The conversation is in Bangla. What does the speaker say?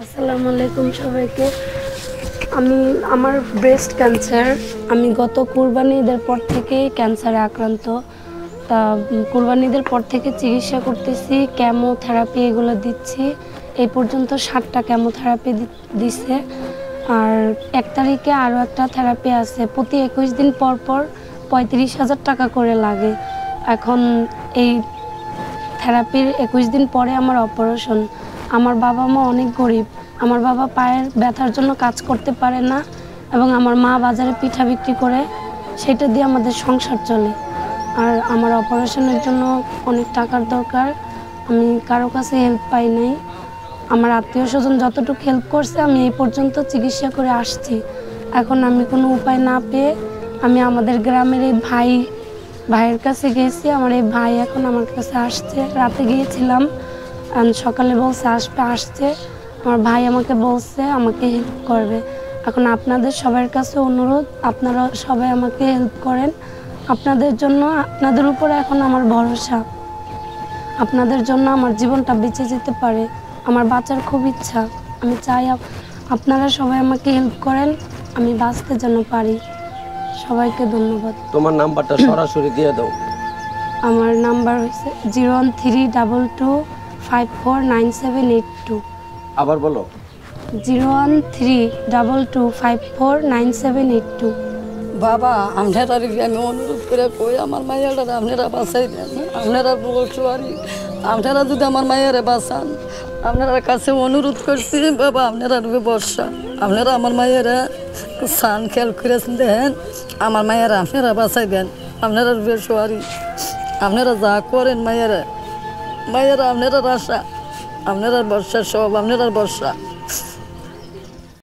আসসালামু আলাইকুম সবাইকে। আমার ব্রেস্ট ক্যান্সার। আমি গত কুরবানি ঈদের পর থেকেই ক্যান্সারে আক্রান্ত। তা কুরবানি ঈদের পর থেকে চিকিৎসা করতেছি, কেমোথেরাপি এগুলো দিচ্ছি। এই পর্যন্ত 7টা কেমোথেরাপি দিছে। আর 1 তারিখে আরও একটা থেরাপি আছে। প্রতি 21 দিন পর পর 35,000 টাকা করে লাগে। এখন এই থেরাপির 21 দিন পরে আমার অপারেশন। আমার বাবা মা অনেক গরিব। আমার বাবা পায়ের ব্যথার জন্য কাজ করতে পারে না এবং আমার মা বাজারে পিঠা বিক্রি করে, সেটা দিয়ে আমাদের সংসার চলে। আর আমার অপারেশনের জন্য অনেক টাকার দরকার। আমি কারো কাছে হেল্প পাই নাই। আমার আত্মীয় স্বজন যতটুকু হেল্প করছে আমি এই পর্যন্ত চিকিৎসা করে আসছি। এখন আমি কোনো উপায় না পেয়ে আমি আমাদের গ্রামের এই ভাইয়ের কাছে গেছি। আমার এই ভাই এখন আমার কাছে আসছে। রাতে গিয়েছিলাম, সকালে বলছে আসছে। আমার ভাই আমাকে বলছে আমাকে হেল্প করবে। এখন আপনাদের সবার কাছে অনুরোধ, আপনারা সবাই আমাকে হেল্প করেন। আপনাদের জন্য, আপনাদের উপরে এখন আমার ভরসা। আপনাদের জন্য আমার জীবনটা বেঁচে যেতে পারে। আমার বাঁচার খুব ইচ্ছা। আমি চাই আপনারা সবাই আমাকে হেল্প করেন, আমি বাঁচতে যেন পারি। সবাইকে ধন্যবাদ। তোমার নাম্বারটা সরাসরি দিয়ে দাও। আমার নাম্বার হচ্ছে 01322549782। আবার বলো। 01322549782। বাবা আপনারা আমি অনুরোধ করে কই আমার মায়েরা আপনারা বাঁচাই দেন। আপনারা বলছি আপনারা যদি আমার মায়েরা বাঁচান, আপনারা কাছে অনুরোধ করছি বাবা, আপনারা রুবে বর্ষা, আপনারা আমার মায়েরা সান খেয়াল করেছেন দেন, আমার মায়েরা আপনারা বাঁচাই দেন। আপনারা রুবে সোয়ারি, আপনারা যা করেন মায়েরা আপনারা আশা, আপনারা বর্ষা সব আপনারা বর্ষা।